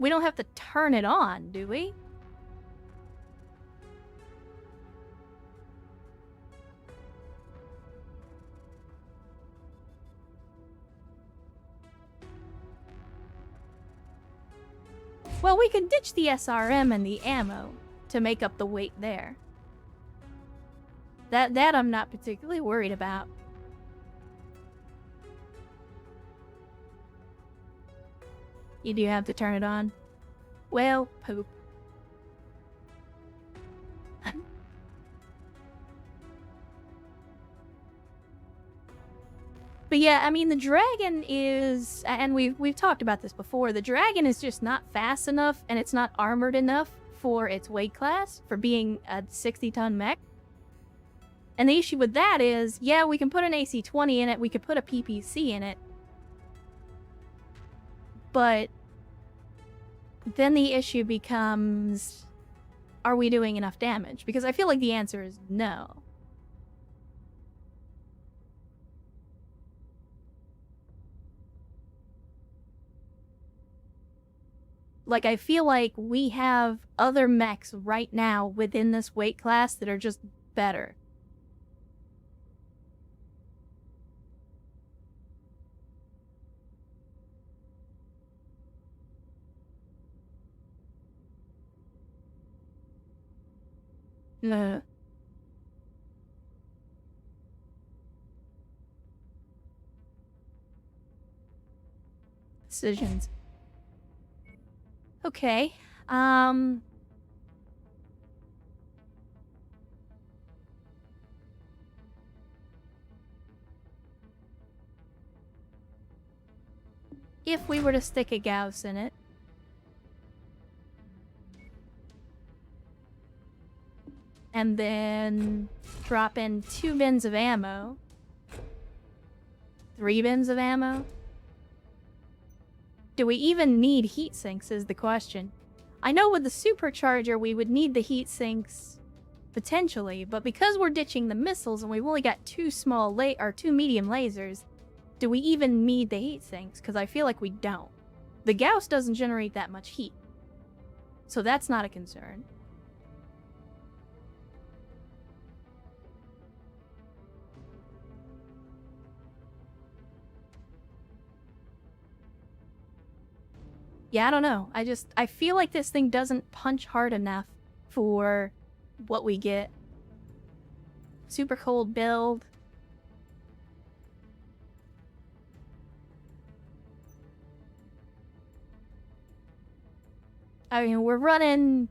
We don't have to turn it on, do we? Well, we could ditch the SRM and the ammo to make up the weight there. That I'm not particularly worried about. You do have to turn it on. Well, poop. But yeah, I mean, the dragon is, and we've talked about this before, the dragon is just not fast enough, and it's not armored enough for its weight class, for being a 60-ton mech. And the issue with that is, yeah, we can put an AC-20 in it, we could put a PPC in it, but then the issue becomes, are we doing enough damage? Because I feel like the answer is no. Like, I feel like we have other mechs right now within this weight class that are just better. Decisions. Okay. If we were to stick a Gauss in it, and then drop in 2 bins of ammo, 3 bins of ammo, do we even need heat sinks is the question. I know with the supercharger we would need the heat sinks potentially, but because we're ditching the missiles and we've only got 2 medium lasers, do we even need the heat sinks? Because I feel like we don't. The Gauss doesn't generate that much heat, so that's not a concern. Yeah, I don't know. I feel like this thing doesn't punch hard enough for what we get. Super cold build. I mean, we're running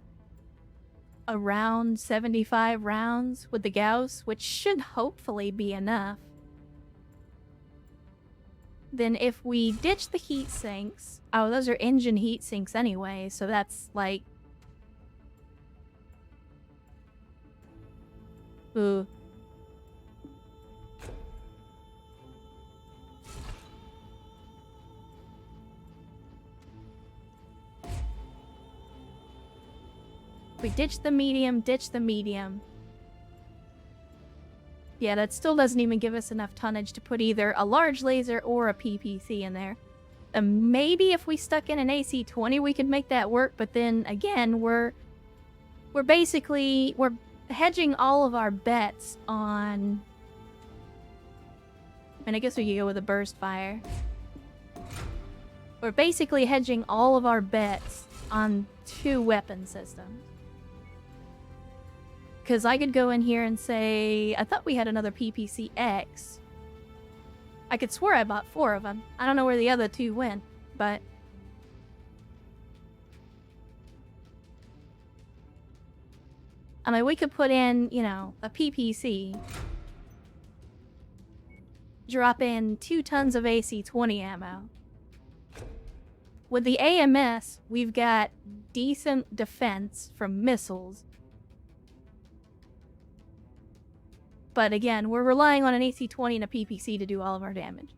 around 75 rounds with the Gauss, which should hopefully be enough. Then if we ditch the heat sinks... Oh, those are engine heat sinks anyway, so that's like... Ooh. We ditch the medium, Yeah, that still doesn't even give us enough tonnage to put either a large laser or a PPC in there. Maybe if we stuck in an AC-20 we could make that work, but then again, we're hedging all of our bets on... And I guess we could go with a burst fire. We're basically hedging all of our bets on 2 weapon systems. Because I could go in here and say, I thought we had another PPC-X. I could swear I bought 4 of them. I don't know where the other 2 went, but... I mean, we could put in, you know, a PPC. Drop in 2 tons of AC-20 ammo. With the AMS, we've got decent defense from missiles. But again, we're relying on an AC-20 and a PPC to do all of our damage.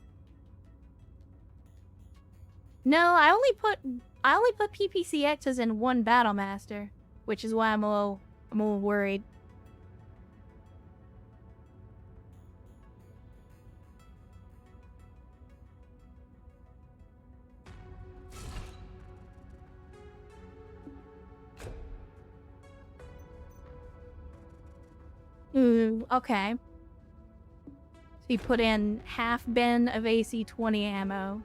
No, I only put PPC-X's in 1 Battlemaster, which is why I'm a little worried. Ooh, okay. So you put in half bin of AC-20 ammo.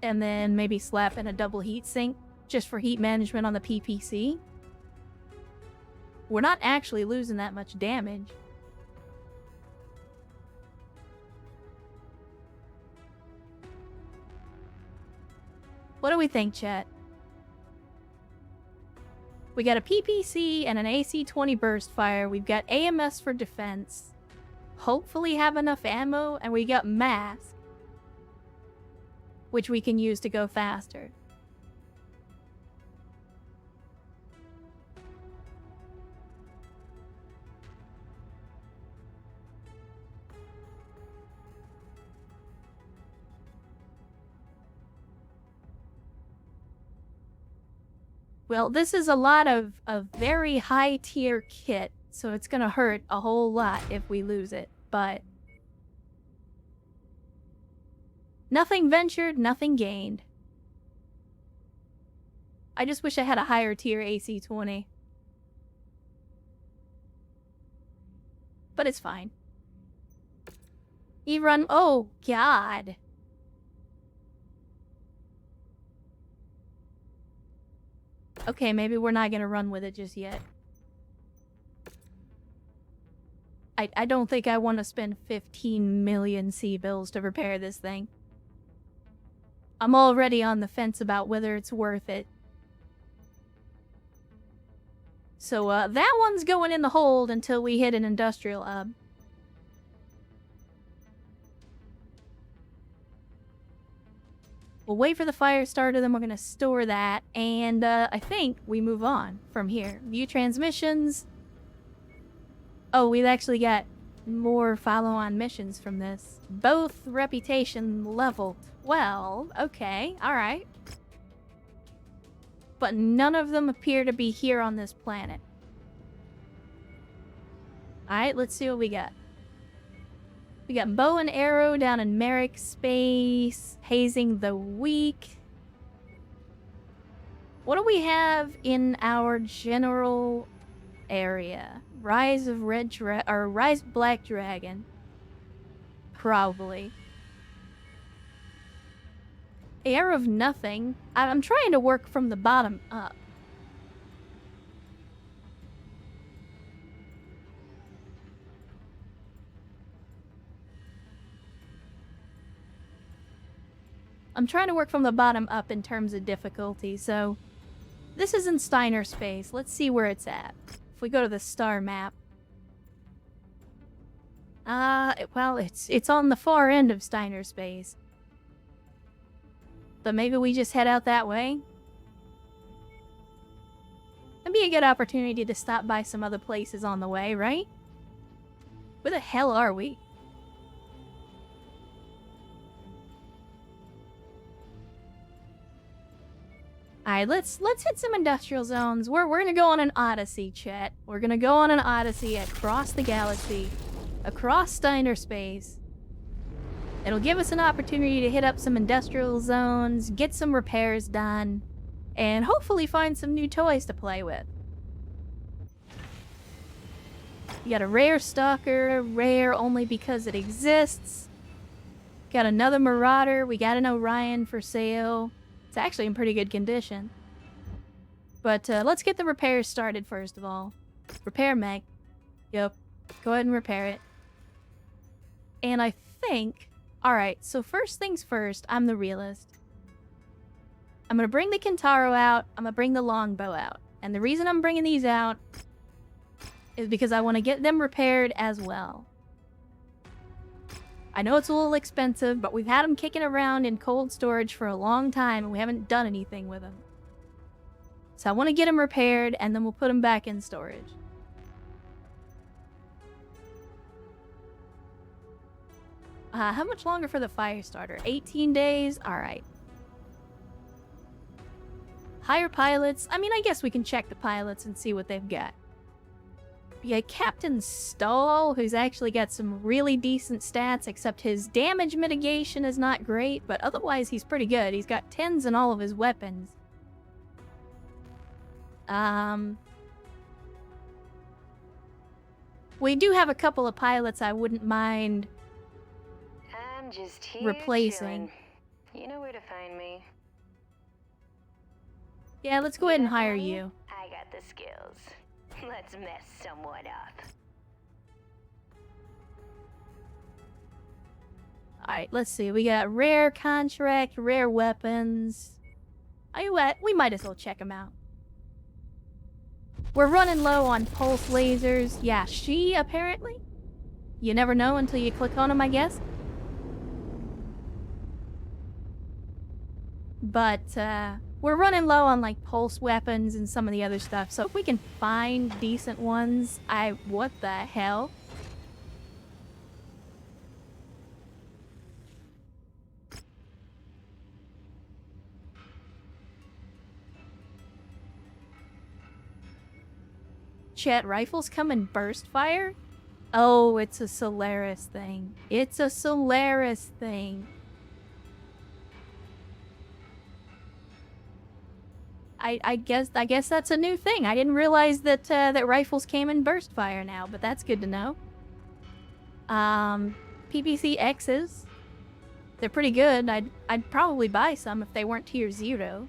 And then maybe slap in a double heat sink just for heat management on the PPC. We're not actually losing that much damage. What do we think, chat? We got a PPC and an AC-20 burst fire. We've got AMS for defense. Hopefully have enough ammo, and we got mask, which we can use to go faster. Well, this is a lot of very high-tier kit, so it's gonna hurt a whole lot if we lose it, but... Nothing ventured, nothing gained. I just wish I had a higher tier AC-20. But it's fine. E-run... Oh, God! Okay, maybe we're not gonna run with it just yet. I don't think I want to spend 15 million C-bills to repair this thing. I'm already on the fence about whether it's worth it. So, that one's going in the hold until we hit an industrial hub. We'll wait for the fire starter, then we're gonna store that, and I think we move on from here. View transmissions. Oh, we've actually got more follow-on missions from this. Both reputation level 12. Okay, alright. But none of them appear to be here on this planet. Alright, let's see what we got. We got bow and arrow down in Merrick space. Hazing the weak. What do we have in our general area? Rise of Rise Black Dragon. Probably. Air of Nothing. I'm trying to work from the bottom up. I'm trying to work from the bottom up in terms of difficulty, so... This is in Steiner space. Let's see where it's at. If we go to the star map. Well, it's on the far end of Steiner space. But maybe we just head out that way? That'd be a good opportunity to stop by some other places on the way, right? Where the hell are we? Alright, let's hit some industrial zones. We're gonna go on an odyssey, chat. We're gonna go on an odyssey across the galaxy, across Steiner space. It'll give us an opportunity to hit up some industrial zones, get some repairs done, and hopefully find some new toys to play with. You got a rare stalker, rare only because it exists. Got another marauder, we got an Orion for sale. It's actually in pretty good condition. But let's get the repairs started first of all. Repair mech. Yep. Go ahead and repair it. And I think... Alright, so first things first, I'm the realist. I'm gonna bring the Kintaro out, I'm gonna bring the longbow out. And the reason I'm bringing these out is because I want to get them repaired as well. I know it's a little expensive, but we've had them kicking around in cold storage for a long time and we haven't done anything with them. So I want to get them repaired and then we'll put them back in storage. How much longer for the fire starter? 18 days? Alright. Hire pilots. I mean, I guess we can check the pilots and see what they've got. Yeah, Captain Stahl, who's actually got some really decent stats, except his damage mitigation is not great, but otherwise he's pretty good. He's got 10s in all of his weapons. We do have a couple of pilots I wouldn't mind I'm just here replacing. chilling. You know where to find me. Yeah, let's go ahead and hire you. I got the skills. Let's mess someone up. Alright, let's see. We got rare contract, rare weapons. We might as well check them out. We're running low on pulse lasers. Yeah, she apparently. You never know until you click on them, I guess. But, we're running low on, like, pulse weapons and some of the other stuff. So if we can find decent ones, what the hell? Chat, rifles come in burst fire? Oh, it's a Solaris thing. It's a Solaris thing. I guess that's a new thing. I didn't realize that that rifles came in burst fire now, but that's good to know. PPC X's. They're pretty good. I'd probably buy some if they weren't tier 0.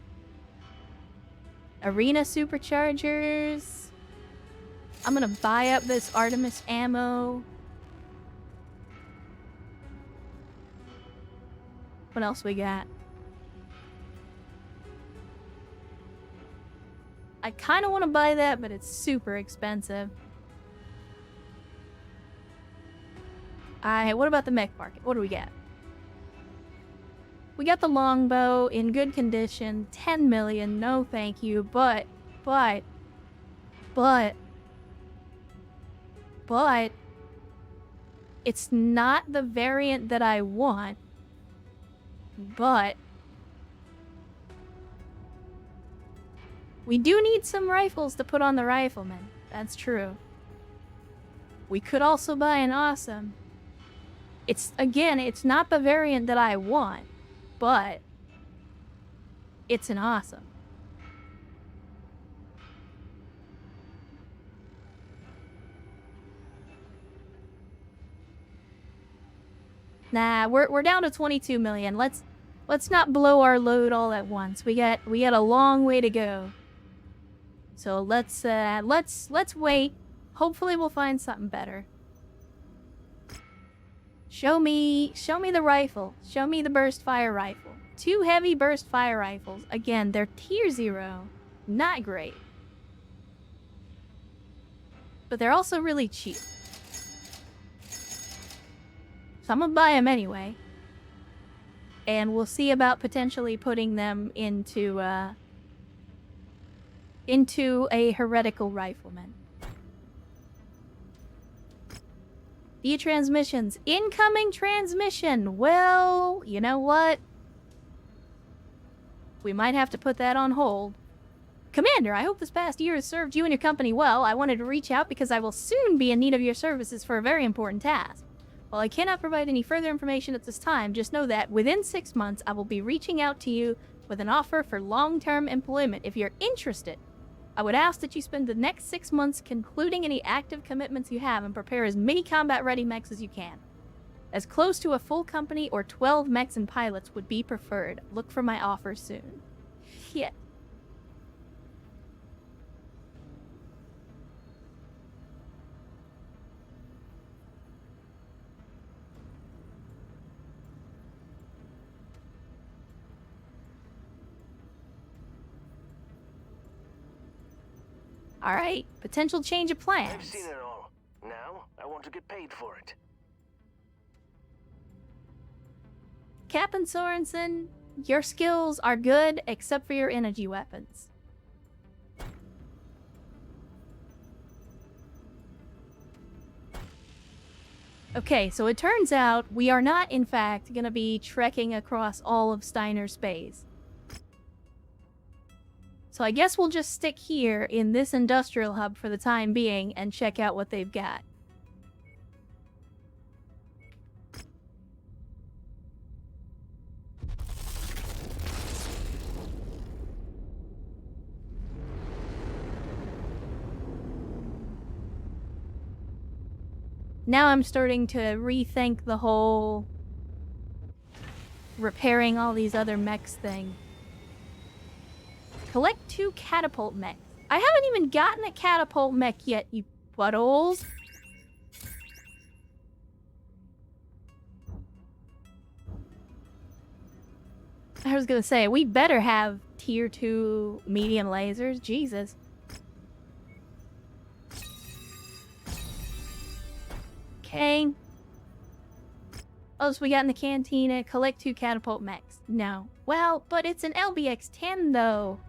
Arena superchargers. I'm gonna buy up this Artemis ammo. What else we got? I kind of want to buy that, but it's super expensive. What about the mech market? What do we got? We got the longbow in good condition, 10 million, no thank you, but, it's not the variant that I want, but we do need some rifles to put on the riflemen. That's true. We could also buy an awesome. It's not the variant that I want, but it's an awesome. Nah, we're down to 22 million. Let's not blow our load all at once. We got a long way to go. So let's wait. Hopefully we'll find something better. Show me the rifle. Show me the burst fire rifle. 2 heavy burst fire rifles. Again, they're tier 0. Not great. But they're also really cheap. So I'm gonna buy them anyway. And we'll see about potentially putting them into a heretical rifleman. Via transmissions. Incoming transmission! Well, you know what? We might have to put that on hold. Commander, I hope this past year has served you and your company well. I wanted to reach out because I will soon be in need of your services for a very important task. While I cannot provide any further information at this time, just know that within 6 months I will be reaching out to you with an offer for long-term employment. If you're interested, I would ask that you spend the next 6 months concluding any active commitments you have and prepare as many combat-ready mechs as you can. As close to a full company or 12 mechs and pilots would be preferred. Look for my offer soon. Shit. Alright, potential change of plans. I've seen it all. Now, I want to get paid for it. Captain Sorensen, your skills are good except for your energy weapons. Okay, so it turns out we are not, in fact, going to be trekking across all of Steiner space. So I guess we'll just stick here in this industrial hub for the time being and check out what they've got. now I'm starting to rethink the whole repairing all these other mechs thing. Collect 2 catapult mechs. I haven't even gotten a catapult mech yet, you buttholes. I was gonna say, we better have tier 2 medium lasers. Jesus. Okay. Oh, so we got in the cantina. Collect 2 catapult mechs. No. Well, but it's an LBX-10, though.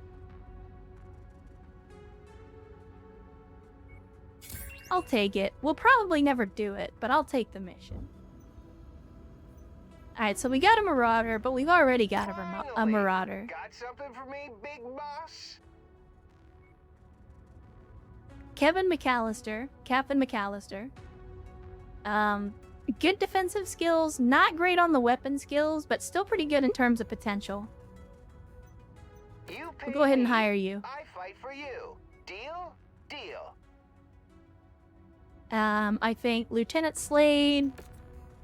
I'll take it. We'll probably never do it, but I'll take the mission. Alright, so we got a Marauder, but we've already got a Marauder. Got something for me, big boss? Captain McAllister. Good defensive skills, not great on the weapon skills, but still pretty good in terms of potential. We'll go ahead and hire you. I fight for you. Deal? Deal. I think Lieutenant Slade,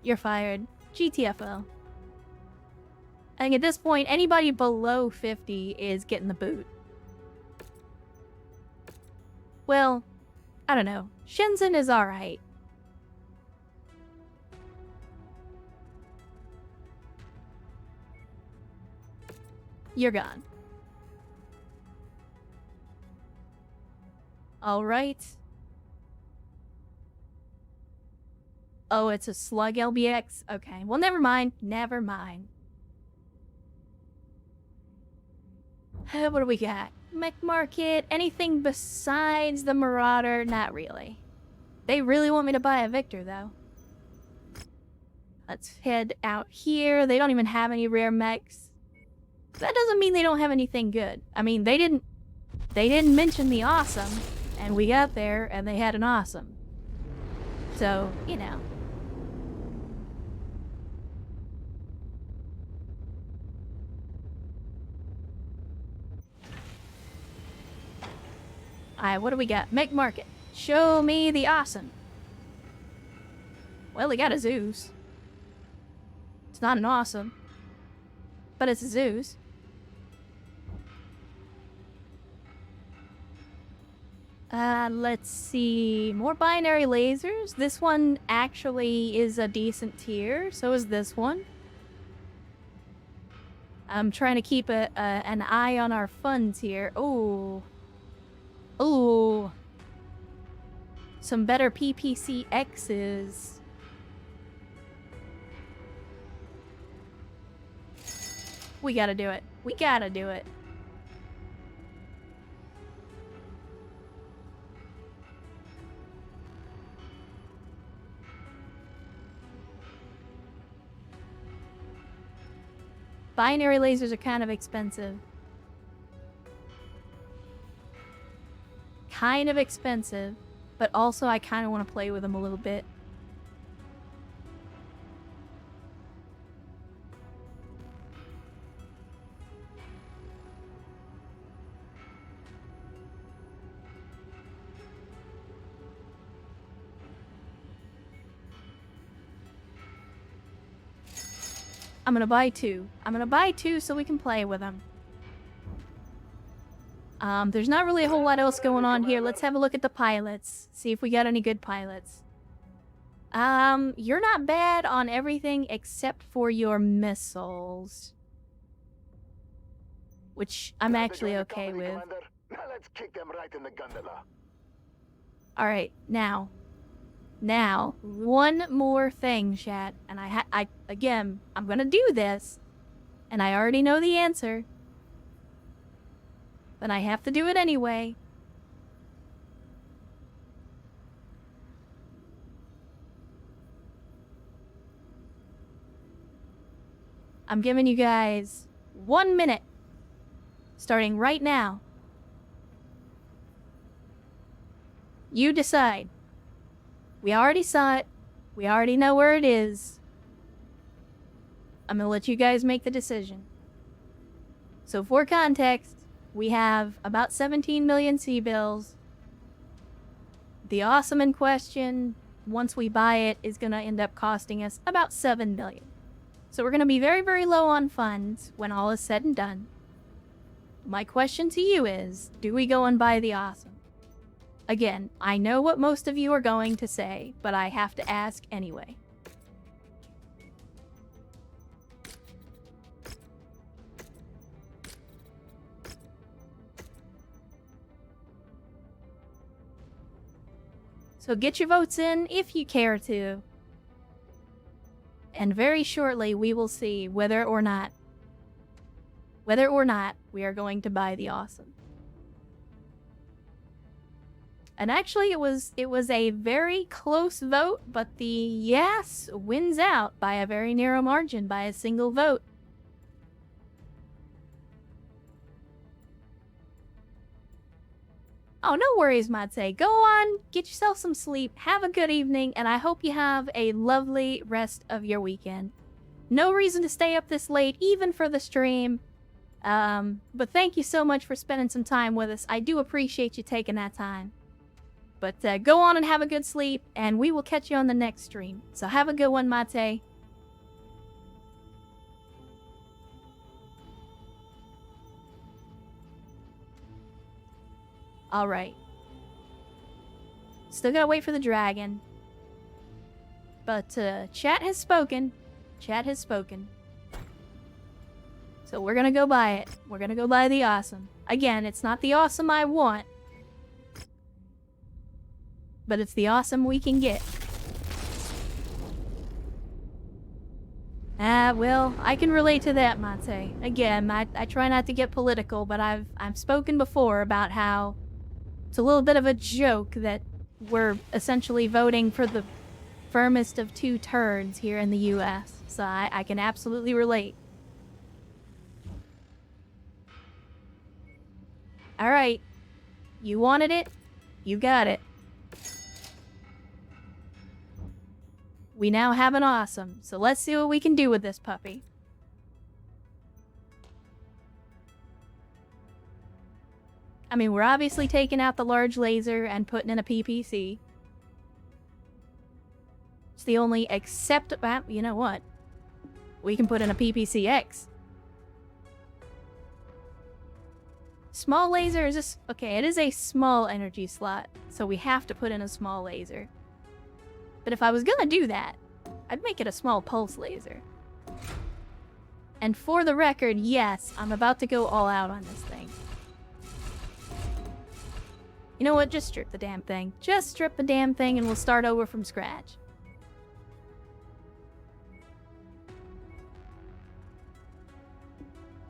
you're fired. GTFO. I think at this point, anybody below 50 is getting the boot. Well, I don't know. Shenzhen is alright. You're gone. Alright. Oh, it's a slug LBX? Okay. Well, never mind. Never mind. What do we got? Mech Market? Anything besides the Marauder? Not really. They really want me to buy a Victor, though. Let's head out here. They don't even have any rare mechs. That doesn't mean they don't have anything good. I mean, they didn't mention the awesome, and we got there, and they had an awesome. So, you know. Alright, what do we got? Mech Market. Show me the awesome. Well, we got a Zeus. It's not an awesome, but it's a Zeus. Let's see. More binary lasers. This one actually is a decent tier. So is this one. I'm trying to keep an eye on our funds here. Oh. Ooh. Some better PPCXs. We gotta do it. We gotta do it. Binary lasers are kind of expensive. Kind of expensive, but also I kind of want to play with them a little bit. I'm gonna buy 2. I'm gonna buy 2 so we can play with them. There's not really a whole lot else going on here. Let's have a look at the pilots. See if we got any good pilots. You're not bad on everything except for your missiles. Which I'm actually okay with. Now let's kick them right in the gondola. Alright, now, one more thing, chat. And again, I'm gonna do this. And I already know the answer. But I have to do it anyway. I'm giving you guys 1 minute. Starting right now. You decide. We already saw it. We already know where it is. I'm gonna let you guys make the decision. So for context, we have about 17 million C-bills. The awesome in question once we buy it, is going to end up costing us about 7 million. So we're going to be very, very low on funds when all is said and done. My question to you is, do we go and buy the awesome? Again, I know what most of you are going to say, but I have to ask anyway. So get your votes in if you care to. And very shortly we will see whether or not we are going to buy the awesome. And actually it was a very close vote, but the yes wins out by a very narrow margin, by a single vote. Oh, no worries, Matse. Go on, get yourself some sleep, have a good evening, and I hope you have a lovely rest of your weekend. No reason to stay up this late, even for the stream. But thank you so much for spending some time with us. I do appreciate you taking that time. But go on and have a good sleep, and we will catch you on the next stream. So have a good one, Mate. Alright. Still gotta wait for the dragon. But chat has spoken. Chat has spoken. So we're gonna go buy it. We're gonna go buy the awesome. Again, it's not the awesome I want. But it's the awesome we can get. Well, I can relate to that, Mate. Again, I try not to get political, but I've spoken before about how it's a little bit of a joke that we're essentially voting for the firmest of two turds here in the US. So I can absolutely relate. Alright. You wanted it? You got it. We now have an awesome, so let's see what we can do with this puppy. I mean, we're obviously taking out the large laser and putting in a PPC. It's the only you know what? We can put in a PPCX. Small laser is just... Okay, it is a small energy slot, so we have to put in a small laser. But if I was gonna do that, I'd make it a small pulse laser. And for the record, yes, I'm about to go all out on this thing. You know what? Just strip the damn thing. Just strip the damn thing and we'll start over from scratch.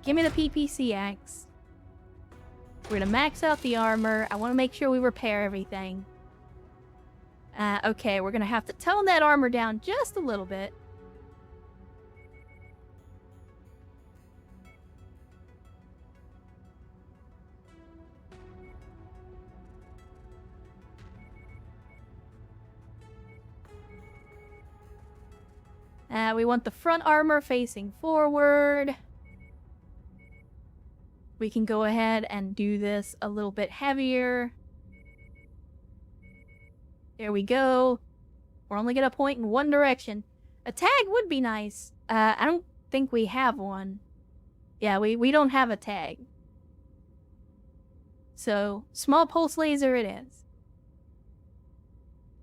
Give me the PPCX. We're gonna max out the armor. I want to make sure we repair everything. Okay, we're gonna have to tone that armor down just a little bit. We want the front armor facing forward. We can go ahead and do this a little bit heavier. There we go. We're only gonna point in one direction. A tag would be nice. I don't think we have one. Yeah, we don't have a tag. So, small pulse laser it is.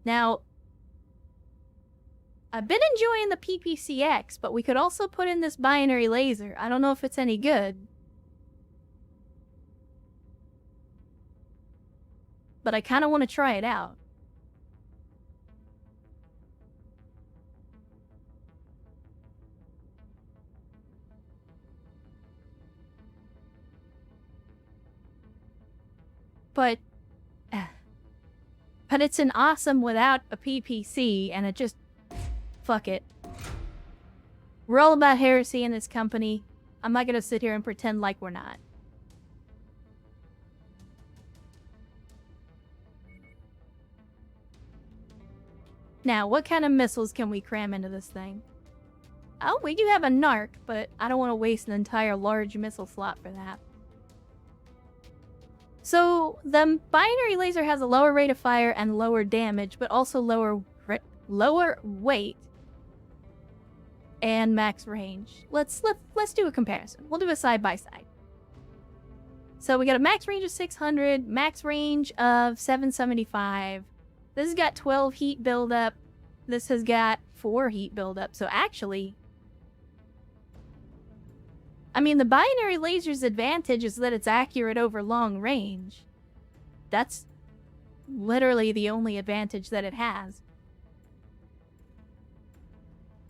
Now, I've been enjoying the PPCX, but we could also put in this binary laser. I don't know if it's any good. But I kind of want to try it out. But it's an awesome without a PPC, and it just... Fuck it. We're all about heresy in this company. I'm not gonna sit here and pretend like we're not. Now, what kind of missiles can we cram into this thing? Oh, we do have a narc, but I don't want to waste an entire large missile slot for that. So, the binary laser has a lower rate of fire and lower damage, but also lower lower weight, and max range. Let's do a comparison. We'll do a side by side. So we got a max range of 600, max range of 775. This has got 12 heat buildup. This has got 4 heat buildup. So actually, I mean, the binary laser's advantage is that it's accurate over long range. That's literally the only advantage that it has.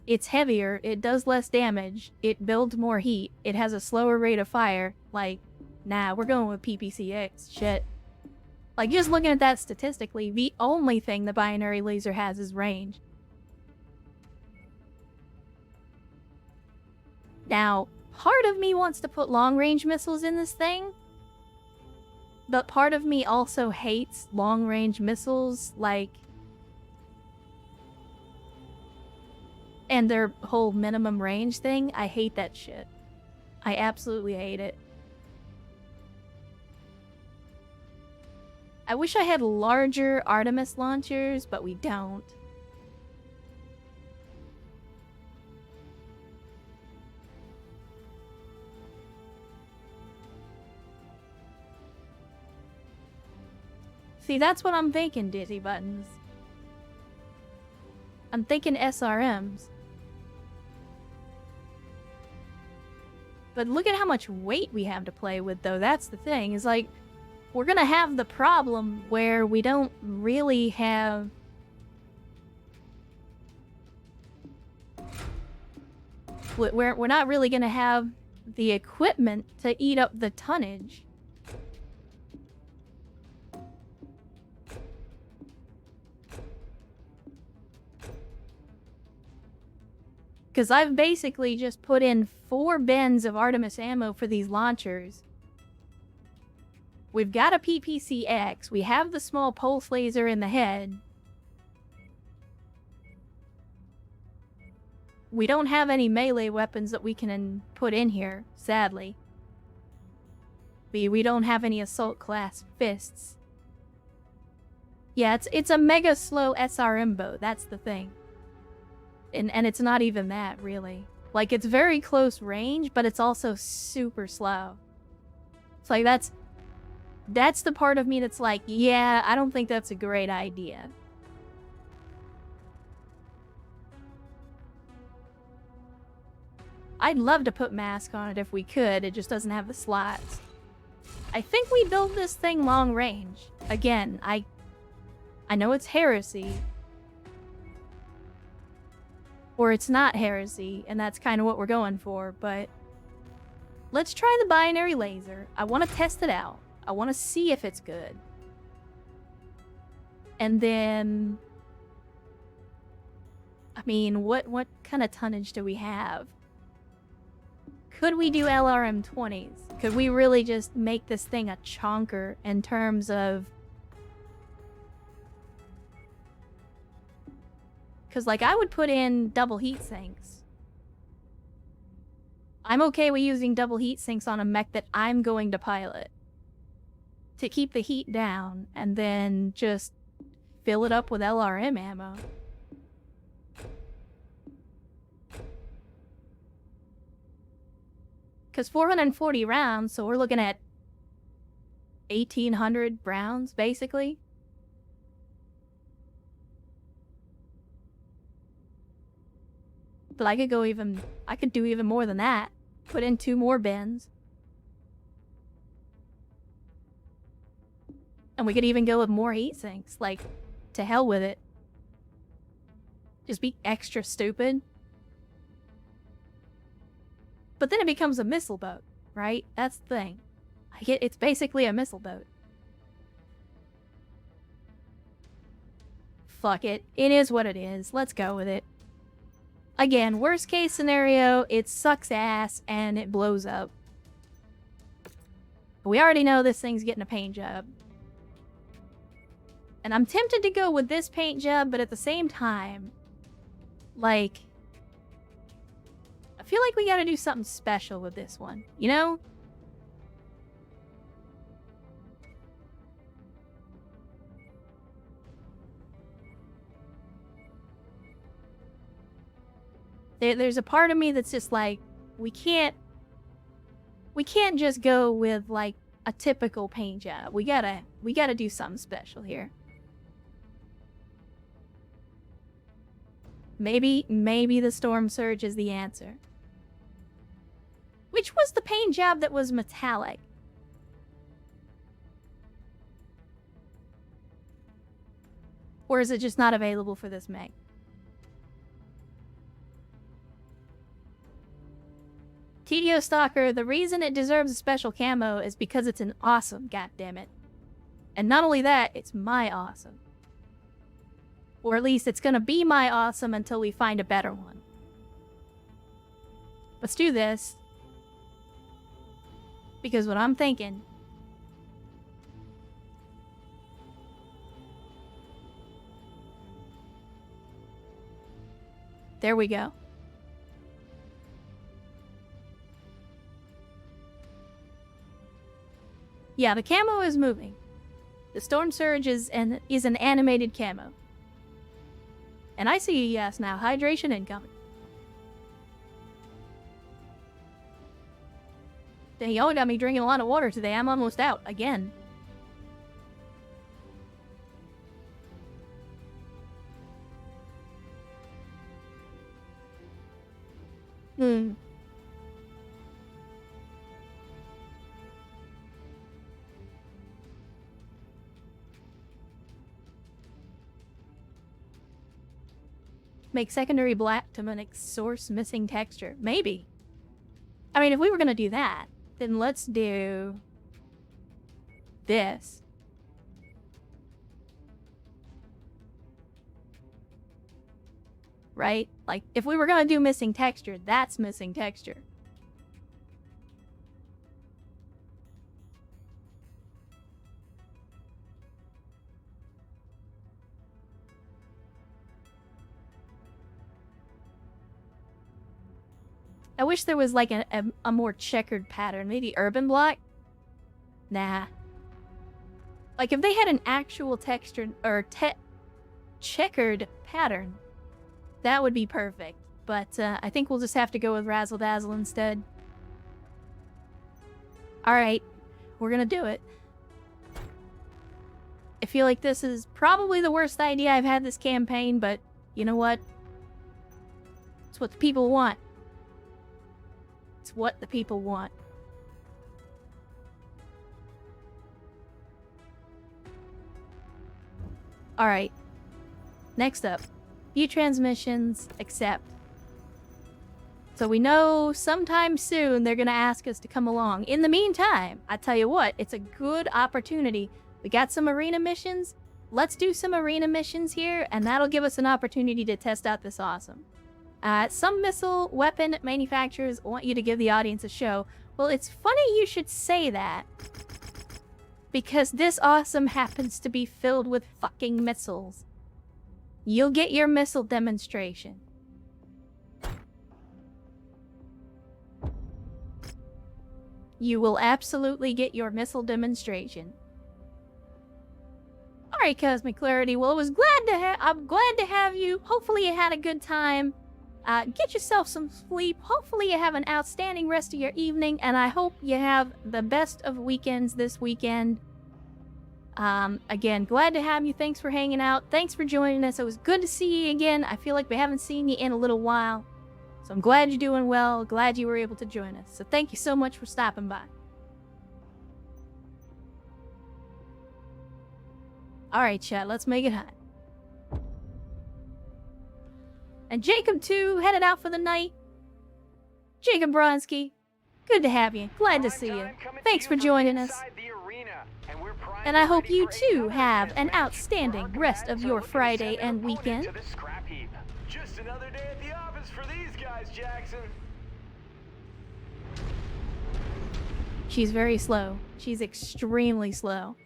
It's heavier, it does less damage, it builds more heat, it has a slower rate of fire. Like, nah, we're going with PPCX. Shit. Like, just looking at that statistically, the only thing the binary laser has is range. Now, part of me wants to put long-range missiles in this thing, but part of me also hates long-range missiles, like, and their whole minimum range thing. I hate that shit. I absolutely hate it. I wish I had larger Artemis launchers, but we don't. See, that's what I'm thinking, Dizzy Buttons. I'm thinking SRMs. But look at how much weight we have to play with, though. That's the thing. Is like, we're gonna have the problem where we don't really have... We're not really gonna have the equipment to eat up the tonnage. Because I've basically just put in 4 bins of Artemis ammo for these launchers. We've got a PPCX. We have the small pulse laser in the head. We don't have any melee weapons that we can put in here, sadly. We don't have any assault class fists. Yeah, it's a mega slow SRM bow. That's the thing. And it's not even that, really. Like, it's very close range, but it's also super slow. It's like, that's the part of me that's like, yeah, I don't think that's a great idea. I'd love to put mask on it if we could, it just doesn't have the slots. I think we build this thing long range. Again, I know it's heresy. Or it's not heresy, and that's kind of what we're going for, but... Let's try the binary laser. I want to test it out. I want to see if it's good. And then... I mean, what kind of tonnage do we have? Could we do LRM-20s? Could we really just make this thing a chonker in terms of... Because, like, I would put in double heat sinks. I'm okay with using double heat sinks on a mech that I'm going to pilot. To keep the heat down, and then just fill it up with LRM ammo. Because 440 rounds, so we're looking at 1,800 rounds, basically. But I could do even more than that. Put in 2 more bins. And we could even go with more heat sinks. Like, to hell with it. Just be extra stupid. But then it becomes a missile boat, right? That's the thing. It's basically a missile boat. Fuck it. It is what it is. Let's go with it. Again, worst case scenario, it sucks ass and it blows up. But we already know this thing's getting a paint job. And I'm tempted to go with this paint job, but at the same time, like, I feel like we gotta do something special with this one, you know? There's a part of me that's just like, we can't just go with like a typical paint job. We gotta do something special here. Maybe the Storm Surge is the answer. Which was the paint job that was metallic? Or is it just not available for this mech? TDO Stalker, the reason it deserves a special camo is because it's an awesome, goddammit. And not only that, it's my awesome. Or at least it's gonna be my awesome until we find a better one. Let's do this. Because what I'm thinking... There we go. Yeah, the camo is moving. The Storm Surge is an animated camo. And I see a yes now. Hydration incoming. Dang, y'all got me drinking a lot of water today. I'm almost out again. Make secondary black to mimic source missing texture. Maybe. I mean, if we were gonna do that, then let's do this. Right? Like, if we were gonna do missing texture, that's missing texture. I wish there was like a more checkered pattern. Maybe urban block? Nah. Like if they had an actual textured or checkered pattern, that would be perfect. But I think we'll just have to go with Razzle Dazzle instead. Alright, we're gonna do it. I feel like this is probably the worst idea I've had this campaign, but you know what? It's what the people want. It's what the people want. Alright. Next up. View transmissions, accept. So we know sometime soon they're gonna ask us to come along. In the meantime, I tell you what, it's a good opportunity. We got some arena missions. Let's do some arena missions here, and that'll give us an opportunity to test out this awesome. Some missile weapon manufacturers want you to give the audience a show. Well, it's funny you should say that. Because this awesome happens to be filled with fucking missiles. You'll get your missile demonstration. You will absolutely get your missile demonstration. Alright, Cosmic Clarity. Well, I'm glad to have you. Hopefully you had a good time. Get yourself some sleep. Hopefully you have an outstanding rest of your evening, and I hope you have the best of weekends this weekend. Again, glad to have you. Thanks for hanging out. Thanks for joining us. It was good to see you again. I feel like we haven't seen you in a little while. So I'm glad you're doing well. Glad you were able to join us. So thank you so much for stopping by. Alright, chat. Let's make it hot. And Jacob, too, headed out for the night. Jacob Bronski, good to have you. Glad to see you. Thanks for joining us. And I hope you, too, have an outstanding rest of your Friday and weekend. Just another day at the office for these guys, Jackson. She's very slow. She's extremely slow.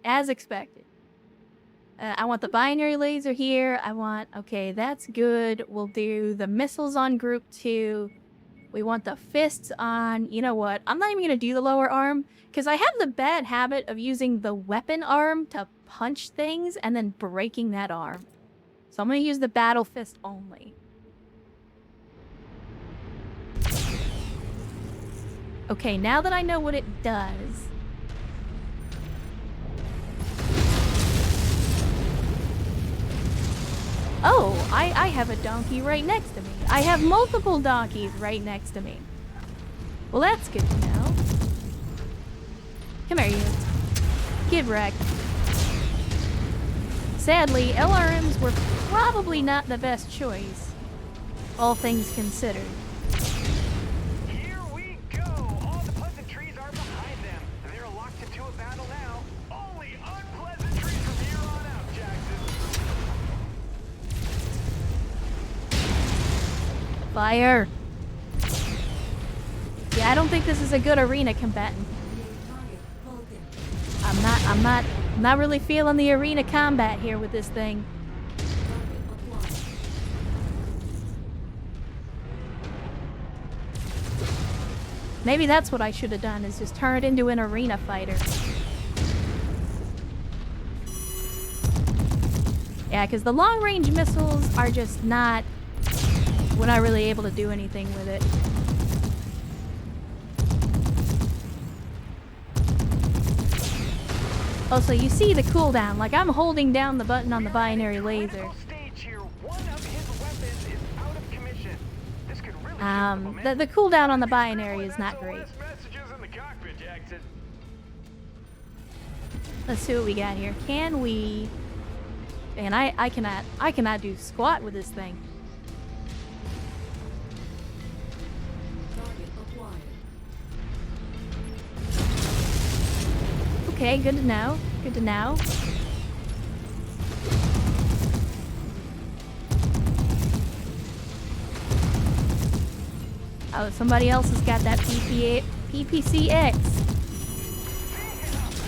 As expected. I want the binary laser here. Okay, that's good. We'll do the missiles on group 2. We want the fists on, you know what? I'm not even going to do the lower arm, because I have the bad habit of using the weapon arm to punch things and then breaking that arm. So I'm going to use the battle fist only. Okay, now that I know what it does... Oh, I have a donkey right next to me. I have multiple donkeys right next to me. Well, that's good to know. Come here, you. Get wrecked. Sadly, LRMs were probably not the best choice, all things considered. Here we go. All the pleasant trees are behind them. They're locked into a battle now. Only unpleasant trees from here on out, Jackson. Fire! Yeah, I don't think this is a good arena combatant. I'm not really feeling the arena combat here with this thing. Maybe that's what I should have done, is just turn it into an arena fighter. Yeah, because the long-range missiles are just not... We're not really able to do anything with it. Also, you see the cooldown. Like, I'm holding down the button on the binary laser. The cooldown on the binary is not great. Let's see what we got here. Can we... Man, I cannot do squat with this thing. Okay, good to know. Good to know. Oh, somebody else has got that PPCX.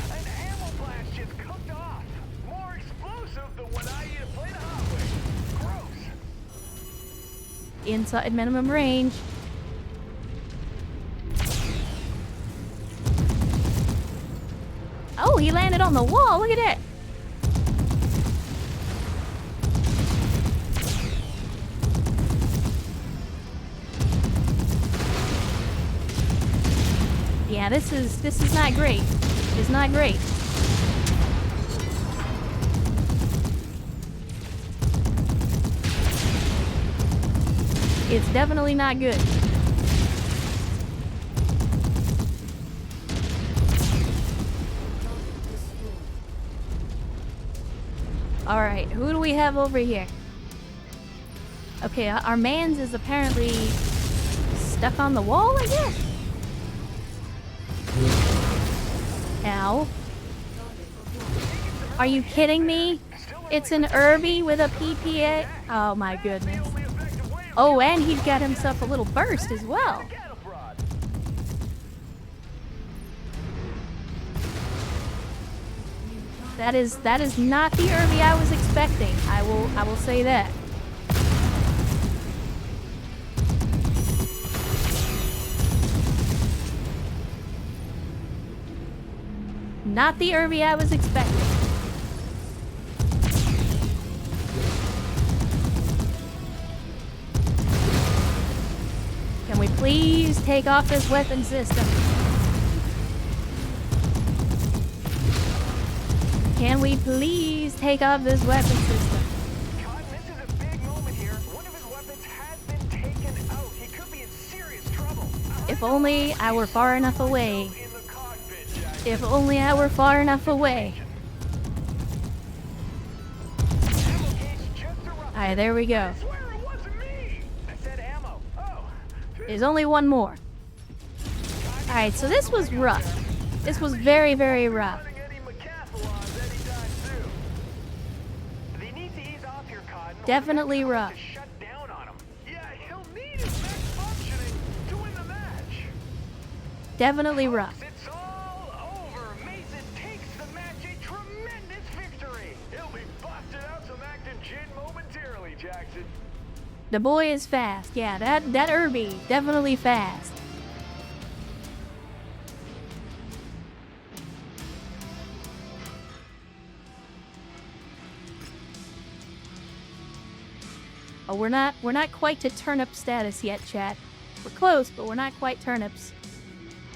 An ammo blast just cooked off. More explosive than what I eat to play the hot with. Gross. Inside minimum range. Oh, he landed on the wall. Look at that. Yeah, this is not great. It's not great. It's definitely not good. Alright, who do we have over here? Okay, our man's is apparently stuck on the wall, I guess? Ow. Are you kidding me? It's an Irby with a PPA? Oh my goodness. Oh, and he's got himself a little burst as well. That is not the Irby I was expecting. I will say that. Not the Irby I was expecting. Can we please take off this weapon system? Can we please take off this weapon system? Cotton, this is a big moment here. One of his weapons has been taken out. He could be in serious trouble. If only I were far enough away. In the cockpit, Jack. If only I were far enough away. Alright, there we go. I swear it wasn't me. I said ammo. Oh. There's only one more. Alright, so this was rough. This was very, very rough. Definitely rough. Shut down on him. Yeah, he'll need his mech functioning to win the match. Definitely rough. It's all over. Mason takes the match a tremendous victory. He'll be busted out some acting gin momentarily, Jackson. The boy is fast. Yeah, that Irby, definitely fast. Oh, we're not quite to turnip status yet, chat. We're close, but we're not quite turnips.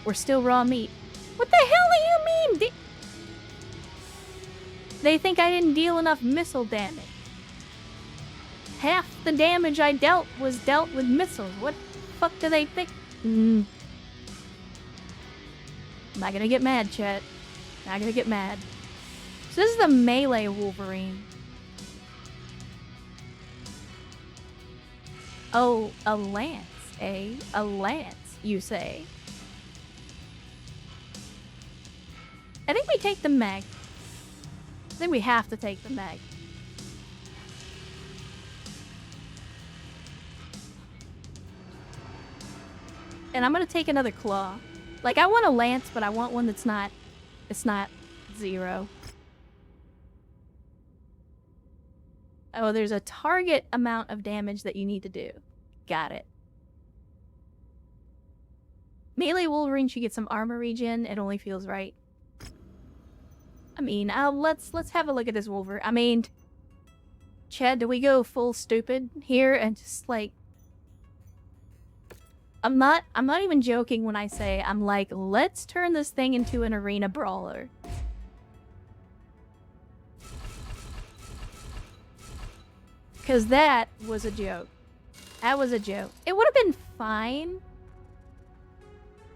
We're still raw meat. What the hell do you mean? They think I didn't deal enough missile damage. Half the damage I dealt was dealt with missiles. What the fuck do they think? I'm not gonna get mad, chat. Not gonna get mad. So this is the melee Wolverine. Oh, a lance, eh? A lance, you say? I think we take the mech. I think we have to take the mech. And I'm gonna take another claw. Like, I want a lance, but I want one that's not... It's not 0. Oh, there's a target amount of damage that you need to do. Got it. Melee Wolverine should get some armor regen. It only feels right. I mean, let's have a look at this Wolverine. I mean, Chad, do we go full stupid here and just like... I'm not even joking when I say I'm like, let's turn this thing into an arena brawler. Because that was a joke. That was a joke. It would have been fine.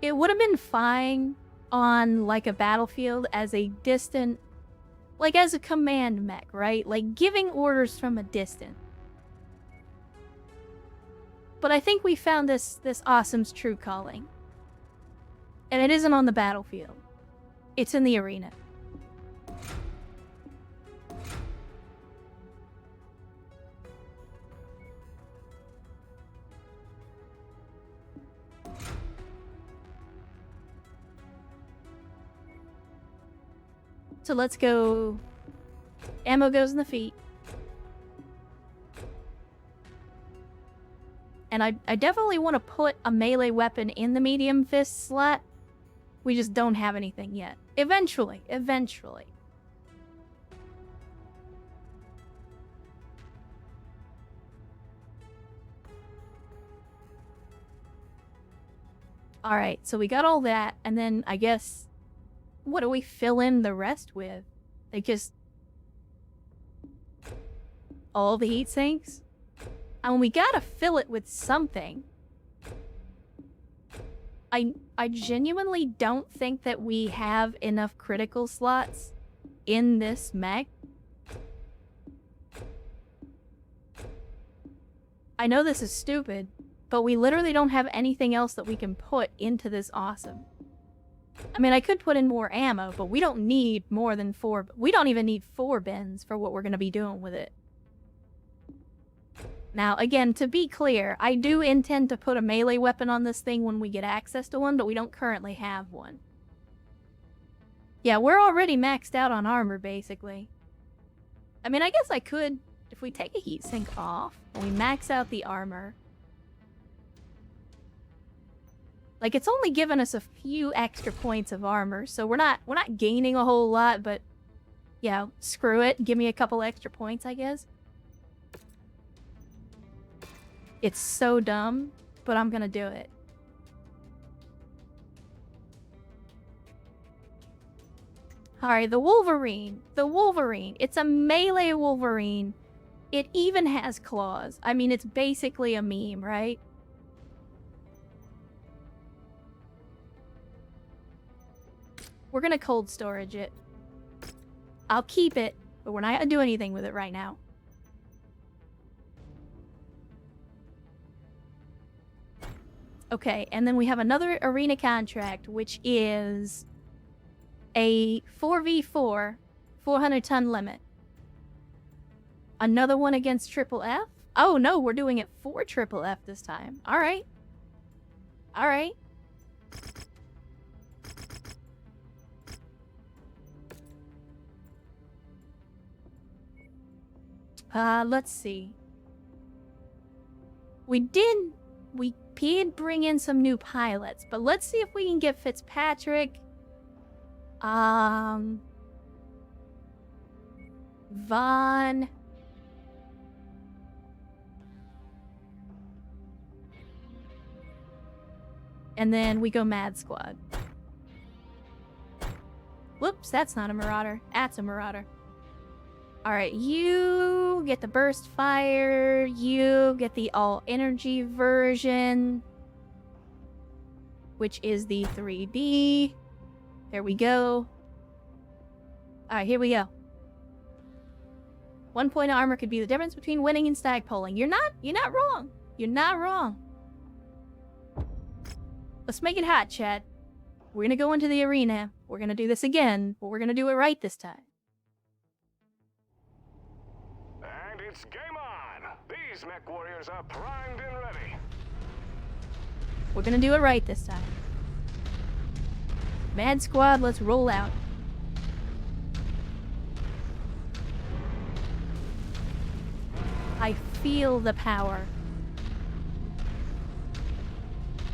It would have been fine on, like, a battlefield as a distant... Like, as a command mech, right? Like, giving orders from a distance. But I think we found this awesome's true calling. And it isn't on the battlefield. It's in the arena. So let's go. Ammo goes in the feet. And I definitely want to put a melee weapon in the medium fist slot. We just don't have anything yet. Eventually. Eventually. Alright, so we got all that, and then I guess... What do we fill in the rest with? Like just... all the heat sinks? And we gotta fill it with something. I genuinely don't think that we have enough critical slots in this mech. I know this is stupid, but we literally don't have anything else that we can put into this awesome. I mean, I could put in more ammo, but we don't need more than 4. We don't even need 4 bins for what we're going to be doing with it. Now, again, to be clear, I do intend to put a melee weapon on this thing when we get access to one, but we don't currently have one. Yeah, we're already maxed out on armor, basically. I mean, I guess I could, if we take a heatsink off, and we max out the armor. Like, it's only given us a few extra points of armor, so we're not gaining a whole lot, but... yeah, screw it. Give me a couple extra points, I guess. It's so dumb, but I'm gonna do it. Alright, the Wolverine. The Wolverine. It's a melee Wolverine. It even has claws. I mean, it's basically a meme, right? We're gonna cold storage it. I'll keep it, but we're not gonna do anything with it right now. Okay, and then we have another arena contract, which is a 4v4, 400-ton limit. Another one against Triple F? Oh no, we're doing it for Triple F this time. Alright. Alright. Let's see. We did bring in some new pilots, but let's see if we can get Fitzpatrick. Vaughn. And then we go Mad Squad. Whoops, that's not a marauder. That's a marauder. Alright, you get the burst fire. You get the all energy version, which is the 3D. There we go. Alright, here we go. 1 point of armor could be the difference between winning and stagpoling. You're not wrong. You're not wrong. Let's make it hot, chat. We're gonna go into the arena. We're gonna do this again, but we're gonna do it right this time. And it's game on! These Mechwarriors are primed and ready. We're gonna do it right this time. Mad Squad, let's roll out. I feel the power.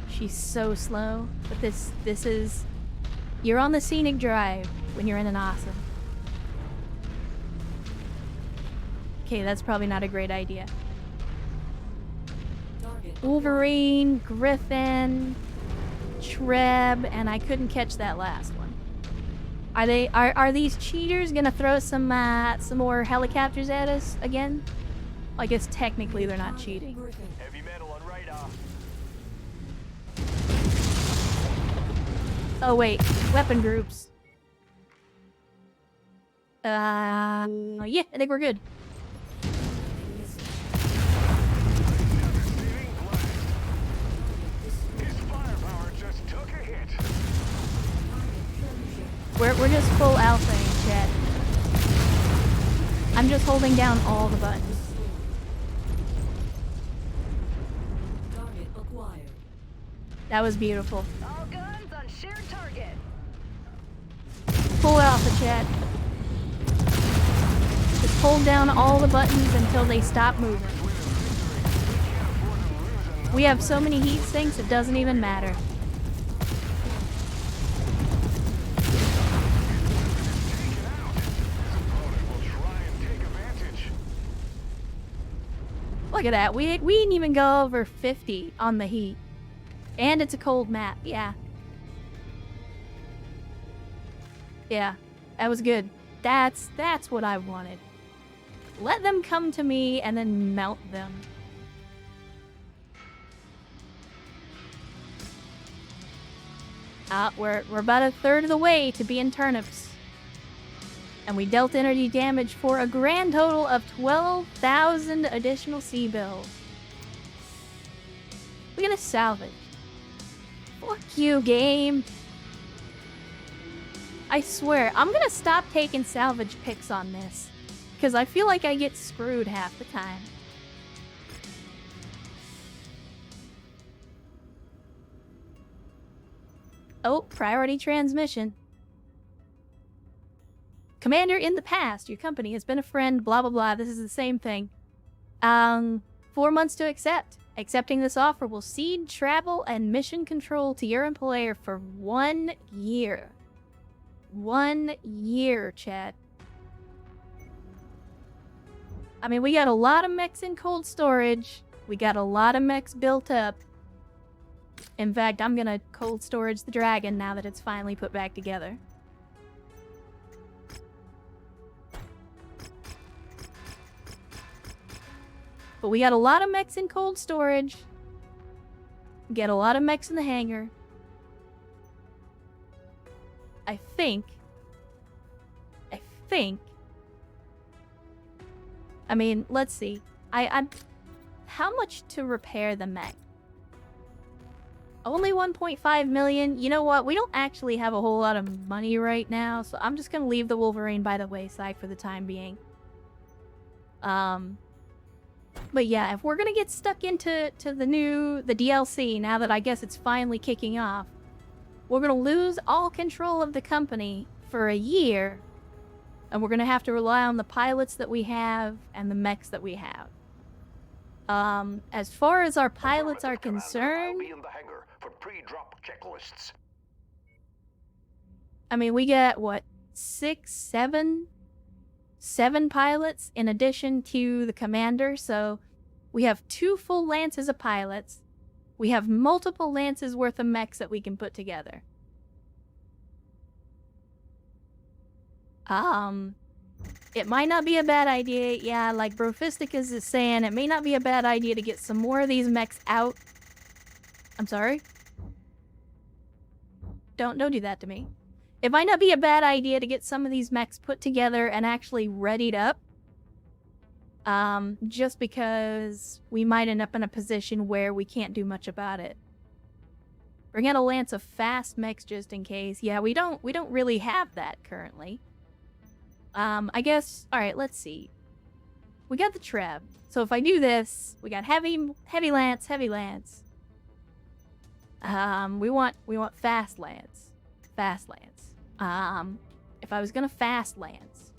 She's so slow, but this is... You're on the scenic drive when you're in an awesome. Okay, that's probably not a great idea. Wolverine, Griffin, Treb, and I couldn't catch that last one. Are these cheaters gonna throw some more helicopters at us again? I guess technically they're not cheating. Heavy metal on radar. Oh wait, weapon groups. Yeah, I think we're good. His firepower just took a hit. We're just full alpha, chat. I'm just holding down all the buttons. That was beautiful. All guns on shared target. Full alpha, chat. Just hold down all the buttons until they stop moving. We have so many heat sinks, it doesn't even matter. Look at that. We didn't even go over 50 on the heat. And it's a cold map. Yeah. Yeah. That was good. That's what I wanted. Let them come to me and then melt them. We're about a third of the way to being turnips. And we dealt energy damage for a grand total of 12,000 additional sea bills. We're gonna salvage. Fuck you, game. I swear, I'm gonna stop taking salvage picks on this. Because I feel like I get screwed half the time. Oh, priority transmission. Commander, in the past, your company has been a friend, blah blah blah. This is the same thing. 4 months to accept. Accepting this offer will cede travel and mission control to your employer for 1 year. 1 year, chat. I mean, we got a lot of mechs in cold storage. We got a lot of mechs built up. In fact, I'm gonna cold storage the dragon now that it's finally put back together. But we got a lot of mechs in cold storage. We get a lot of mechs in the hangar. I think. I mean, let's see. How much to repair the mech? Only 1.5 million. You know what? We don't actually have a whole lot of money right now, so I'm just gonna leave the Wolverine by the wayside for the time being. But yeah, if we're gonna get stuck into the DLC, now that I guess it's finally kicking off, we're gonna lose all control of the company for a year, and we're gonna have to rely on the pilots that we have and the mechs that we have. As far as our pilots are concerned, I'll be in the hangar for pre-drop checklists. I mean, we get what, 7 pilots in addition to the commander, so we have 2 full lances of pilots. We have multiple lances worth of mechs that we can put together. It might not be a bad idea. Yeah, like Brofisticus is saying, it may not be a bad idea to get some more of these mechs out. I'm sorry? Don't do that to me. It might not be a bad idea to get some of these mechs put together and actually readied up. Just because we might end up in a position where we can't do much about it. Bring out a lance of fast mechs just in case. Yeah, we don't really have that currently. I guess, alright, let's see. We got the Treb. So if I do this, we got heavy lance. We want fast lance. If I was gonna fast lance.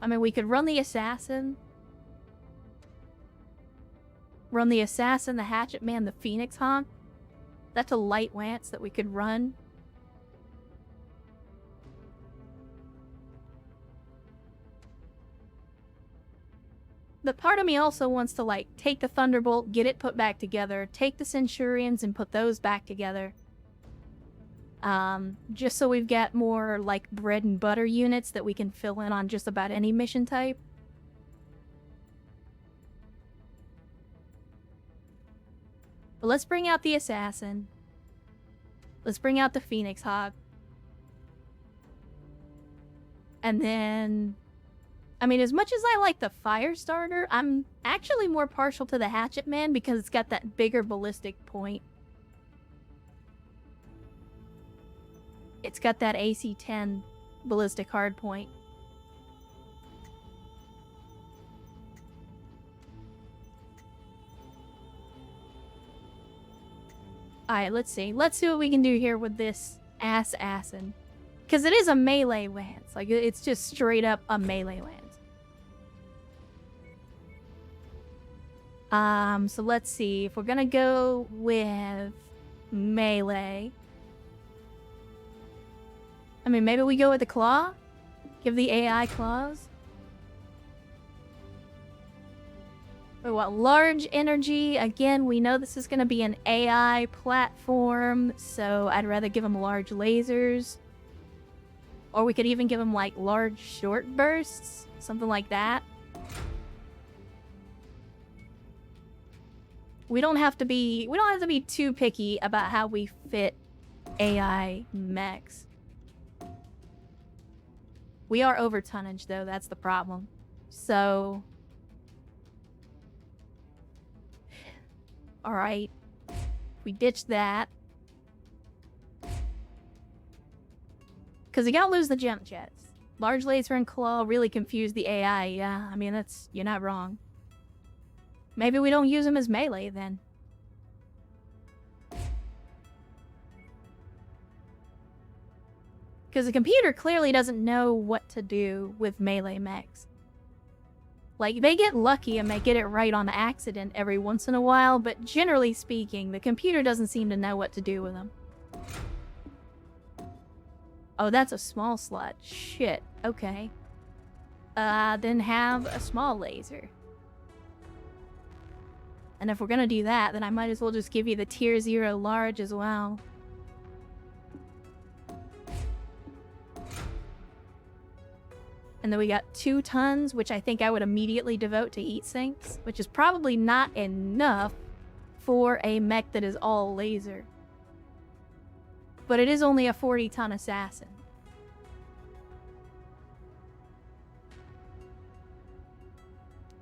I mean, we could run the assassin. Run the assassin, the hatchet man, the phoenix hawk. That's a light lance that we could run. But part of me also wants to, like, take the Thunderbolt, get it put back together, take the Centurions and put those back together. Just so we've got more, like, bread and butter units that we can fill in on just about any mission type. But let's bring out the Assassin. Let's bring out the Phoenix Hawk. And then... I mean, as much as I like the Firestarter, I'm actually more partial to the Hatchet Man because it's got that bigger ballistic point. It's got that AC-10 ballistic hardpoint. Alright, let's see. Let's see what we can do here with this assassin. Because it is a melee lance. Like, it's just straight up a melee lance. So let's see. If we're gonna go with melee... I mean, maybe we go with the claw? Give the AI claws? We want large energy. Again, we know this is going to be an AI platform, so I'd rather give them large lasers. Or we could even give them, like, large short bursts. Something like that. We don't have to be too picky about how we fit AI mechs. We are over tonnage, though. That's the problem. So... Alright. We ditch that. Because we gotta lose the jump jets. Large laser and claw really confuse the AI. Yeah, I mean, that's... You're not wrong. Maybe we don't use them as melee, then. Because the computer clearly doesn't know what to do with melee mechs. Like, they get lucky and may get it right on accident every once in a while, but generally speaking, the computer doesn't seem to know what to do with them. Oh, that's a small slot. Shit. Okay. Then have a small laser. And if we're gonna do that, then I might as well just give you the tier 0 large as well. And then we got 2 tons, which I think I would immediately devote to heat sinks, which is probably not enough for a mech that is all laser. But it is only a 40-ton assassin.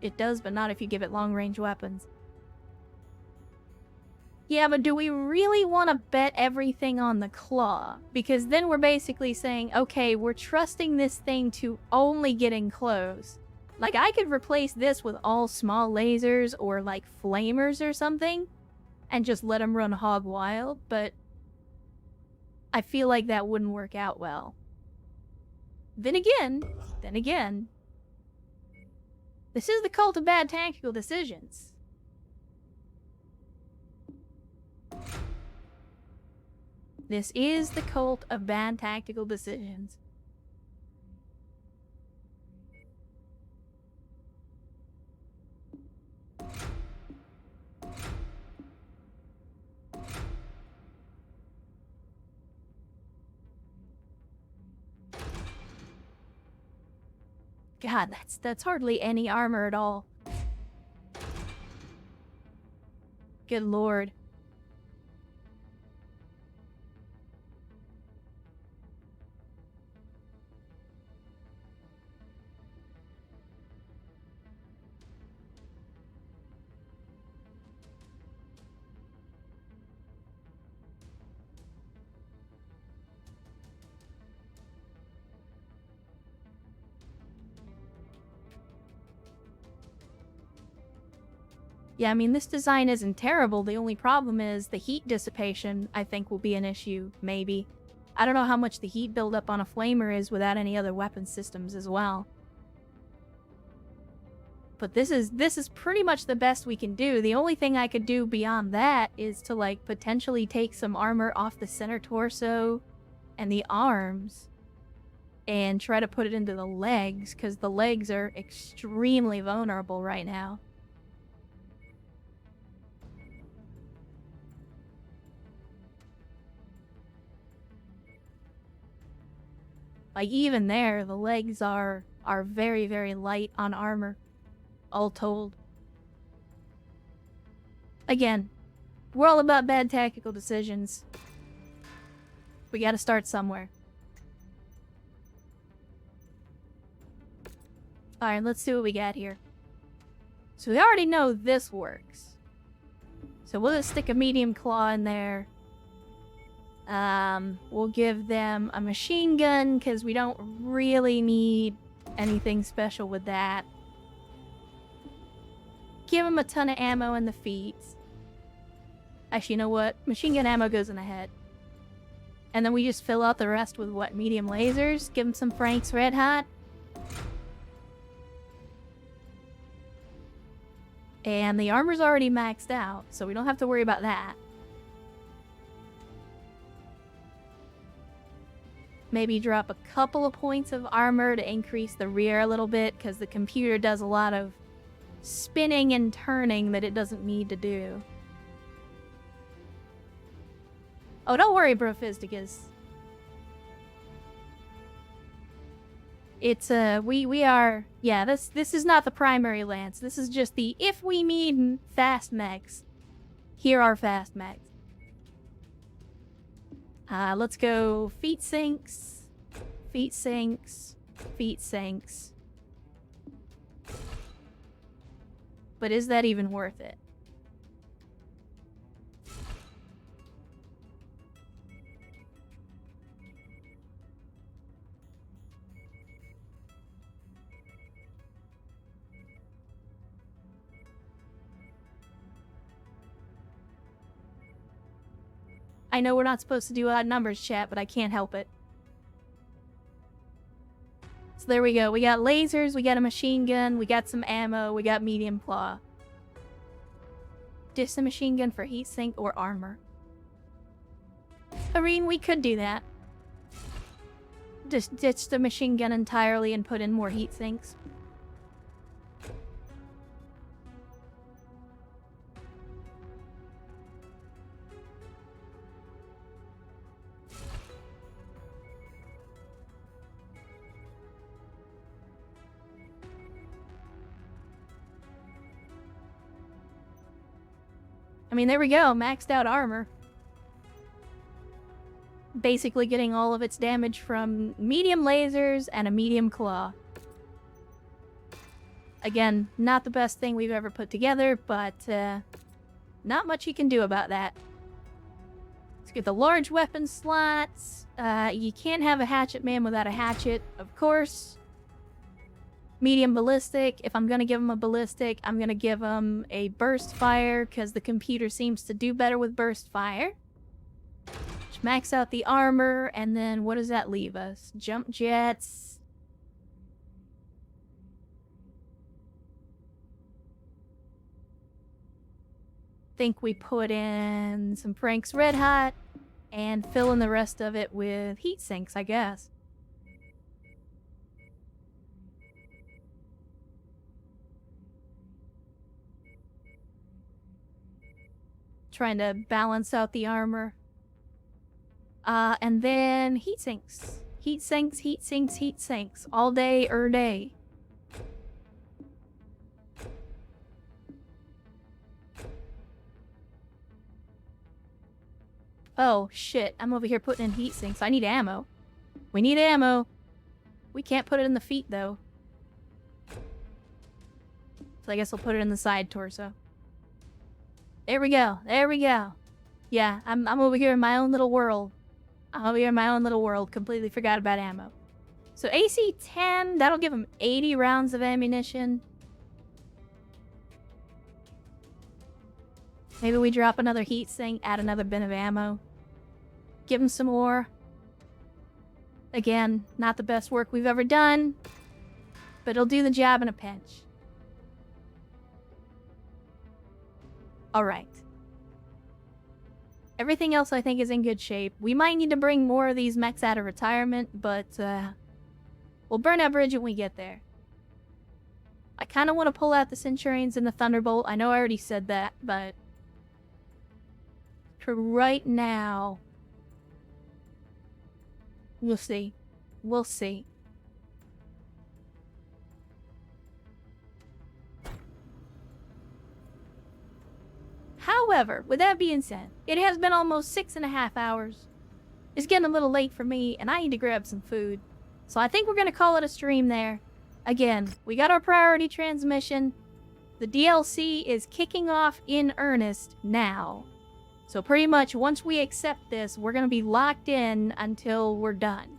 It does, but not if you give it long-range weapons. Yeah, but do we really want to bet everything on the claw? Because then we're basically saying, okay, we're trusting this thing to only getting close. Like, I could replace this with all small lasers or, like, flamers or something, and just let them run hog wild, but I feel like that wouldn't work out well. Then again, this is the cult of bad tactical decisions. This is the cult of bad tactical decisions. God, that's hardly any armor at all. Good lord. Yeah, I mean, this design isn't terrible. The only problem is the heat dissipation, I think, will be an issue, maybe. I don't know how much the heat buildup on a flamer is without any other weapon systems as well. But this is pretty much the best we can do. The only thing I could do beyond that is to, like, potentially take some armor off the center torso and the arms and try to put it into the legs, because the legs are extremely vulnerable right now. Like, even there, the legs are very, very light on armor, all told. Again, we're all about bad tactical decisions. We gotta start somewhere. Alright, let's see what we got here. So we already know this works. So we'll just stick a medium claw in there. We'll give them a machine gun, because we don't really need anything special with that. Give them a ton of ammo in the feet. Actually, you know what? Machine gun ammo goes in the head. And then we just fill out the rest with, what, medium lasers? Give them some Frank's Red Hot. And the armor's already maxed out, so we don't have to worry about that. Maybe drop a couple of points of armor to increase the rear a little bit, because the computer does a lot of spinning and turning that it doesn't need to do. Oh, don't worry, Brofisticus. It's, we are, yeah, this is not the primary lance. This is just the, if we need fast mechs, here are fast mechs. Let's go feet sinks, feet sinks, feet sinks. But is that even worth it? I know we're not supposed to do odd numbers, chat, but I can't help it. So there we go. We got lasers, we got a machine gun, we got some ammo, we got medium claw. Ditch the machine gun for heatsink or armor. Irene, we could do that. Just ditch the machine gun entirely and put in more heatsinks. I mean, there we go, maxed out armor. Basically getting all of its damage from medium lasers and a medium claw. Again, not the best thing we've ever put together, but not much you can do about that. Let's get the large weapon slots. You can't have a hatchet man without a hatchet, of course. Medium ballistic. If I'm gonna give him a ballistic, I'm gonna give him a burst fire, because the computer seems to do better with burst fire. Which max out the armor, and then what does that leave us? Jump jets. Think we put in some Frank's Red Hot, and fill in the rest of it with heat sinks, I guess. Trying to balance out the armor. And then heat sinks. Heat sinks, heat sinks, heat sinks. All day, day. Oh, shit. I'm over here putting in heat sinks. I need ammo. We need ammo. We can't put it in the feet, though. So I guess we'll put it in the side torso. There we go. There we go. Yeah, I'm over here in my own little world. I'm over here in my own little world. Completely forgot about ammo. So AC 10, that'll give him 80 rounds of ammunition. Maybe we drop another heat sink, add another bin of ammo. Give him some more. Again, not the best work we've ever done, but it'll do the job in a pinch. Alright. Everything else I think is in good shape. We might need to bring more of these mechs out of retirement, but we'll burn that bridge when we get there. I kind of want to pull out the Centurions and the Thunderbolt. I know I already said that, but for right now, we'll see. We'll see. However, with that being said, it has been almost 6.5 hours. It's getting a little late for me, and I need to grab some food. So I think we're going to call it a stream there. Again, we got our priority transmission. The DLC is kicking off in earnest now. So pretty much once we accept this, we're going to be locked in until we're done.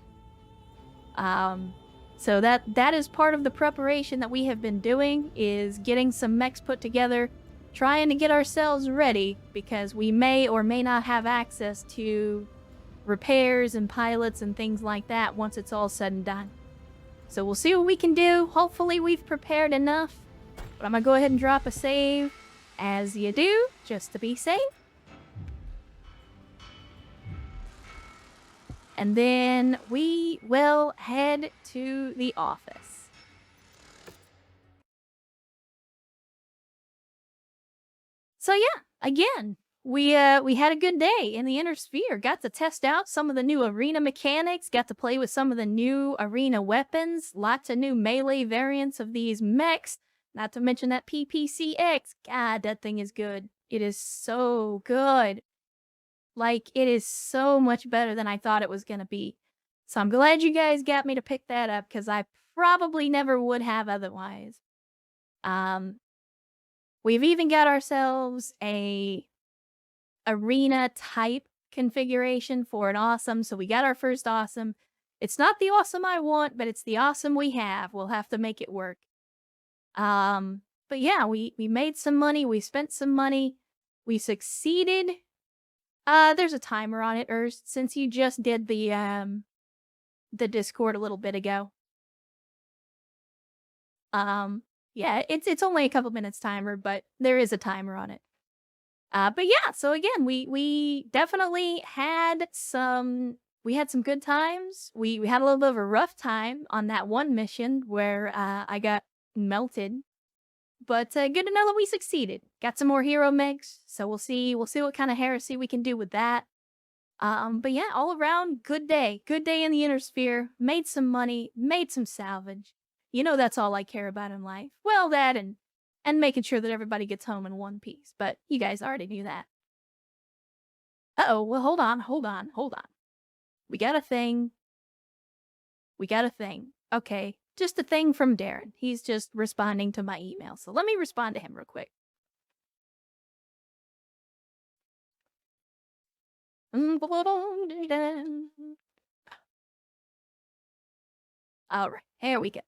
So that is part of the preparation that we have been doing, is getting some mechs put together, trying to get ourselves ready, because we may or may not have access to repairs and pilots and things like that once it's all said and done. So we'll see what we can do. Hopefully we've prepared enough. But I'm going to go ahead and drop a save, as you do, just to be safe. And then we will head to the office. So yeah, again, we had a good day in the Inner Sphere. Got to test out some of the new arena mechanics, got to play with some of the new arena weapons, lots of new melee variants of these mechs, not to mention that PPCX. God, that thing is good. It is so good. Like, it is so much better than I thought it was going to be. So I'm glad you guys got me to pick that up, because I probably never would have otherwise. We've even got ourselves a arena type configuration for an awesome. So we got our first awesome. It's not the awesome I want, but it's the awesome we have. We'll have to make it work. But yeah, we made some money. We spent some money. We succeeded. There's a timer on it, Ernst, since you just did the Discord a little bit ago. Yeah, it's only a couple minutes timer, but there is a timer on it. But yeah, so again, we definitely had some good times. We had a little bit of a rough time on that one mission where I got melted. But good to know that we succeeded. Got some more hero mechs, so we'll see what kind of heresy we can do with that. But yeah, all around, good day. Good day in the Inner Sphere. Made some money, made some salvage. You know that's all I care about in life. Well, that and making sure that everybody gets home in one piece. But you guys already knew that. Uh-oh, well, hold on. We got a thing. Okay. Just a thing from Darren. He's just responding to my email. So let me respond to him real quick. Alright, here we go.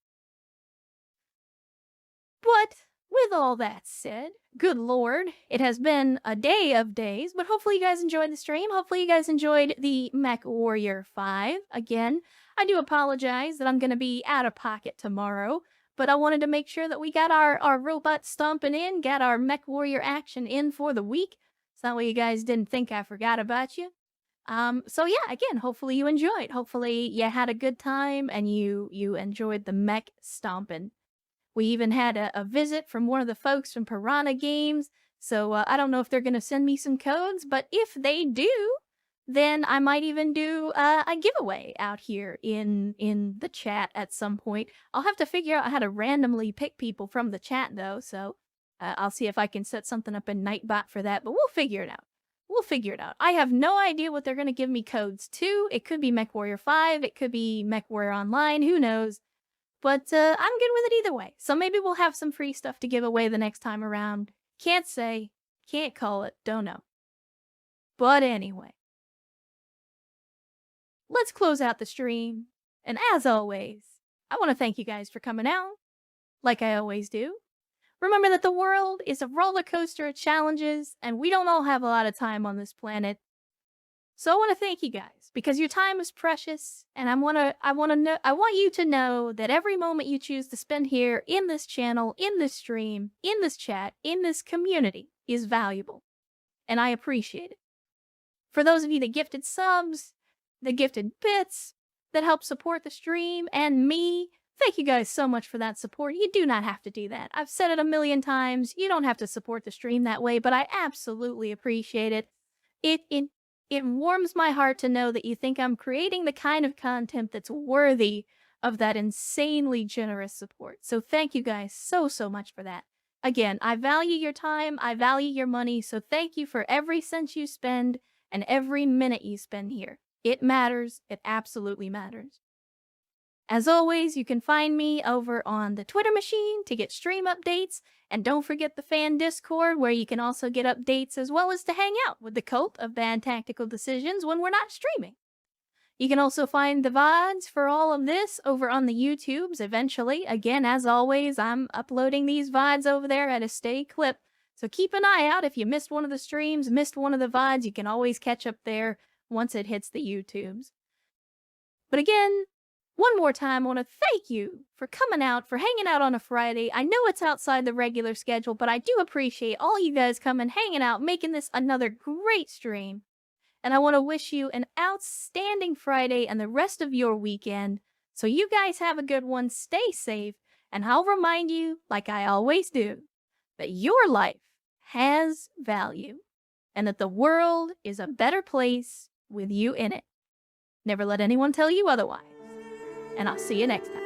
But with all that said, good lord, it has been a day of days, but hopefully you guys enjoyed the stream. Hopefully you guys enjoyed the Mechwarrior 5. Again, I do apologize that I'm going to be out of pocket tomorrow, but I wanted to make sure that we got our robot stomping in, got our Mechwarrior action in for the week, so that way you guys didn't think I forgot about you. So yeah, again, hopefully you enjoyed. Hopefully you had a good time and you enjoyed the mech stomping. We even had a visit from one of the folks from Piranha Games, so I don't know if they're going to send me some codes, but if they do, then I might even do a giveaway out here in the chat at some point. I'll have to figure out how to randomly pick people from the chat, though, so I'll see if I can set something up in Nightbot for that, but we'll figure it out. We'll figure it out. I have no idea what they're going to give me codes to. It could be Mechwarrior 5. It could be Mechwarrior Online. Who knows? But I'm good with it either way. So maybe we'll have some free stuff to give away the next time around. Can't say. Can't call it. Don't know. But anyway. Let's close out the stream. And as always, I want to thank you guys for coming out. Like I always do. Remember that the world is a roller coaster of challenges, and we don't all have a lot of time on this planet. So I want to thank you guys, because your time is precious, and I want you to know that every moment you choose to spend here in this channel, in this stream, in this chat, in this community is valuable. And I appreciate it. For those of you that gifted subs, that gifted bits, that help support the stream and me, thank you guys so much for that support. You do not have to do that. I've said it a million times. You don't have to support the stream that way, but I absolutely appreciate it. It warms my heart to know that you think I'm creating the kind of content that's worthy of that insanely generous support. So thank you guys so much for that. Again, I value your time. I value your money. So thank you for every cent you spend and every minute you spend here. It matters. It absolutely matters. As always, you can find me over on the Twitter machine to get stream updates, and don't forget the fan Discord where you can also get updates as well as to hang out with the cult of bad tactical decisions when we're not streaming. You can also find the VODs for all of this over on the YouTubes eventually. Again, as always, I'm uploading these VODs over there at a steady clip, so keep an eye out if you missed one of the streams, missed one of the VODs, you can always catch up there once it hits the YouTubes. But again, one more time, I want to thank you for coming out, for hanging out on a Friday. I know it's outside the regular schedule, but I do appreciate all you guys coming, hanging out, making this another great stream. And I want to wish you an outstanding Friday and the rest of your weekend. So you guys have a good one, stay safe, and I'll remind you, like I always do, that your life has value, and that the world is a better place with you in it. Never let anyone tell you otherwise. And I'll see you next time.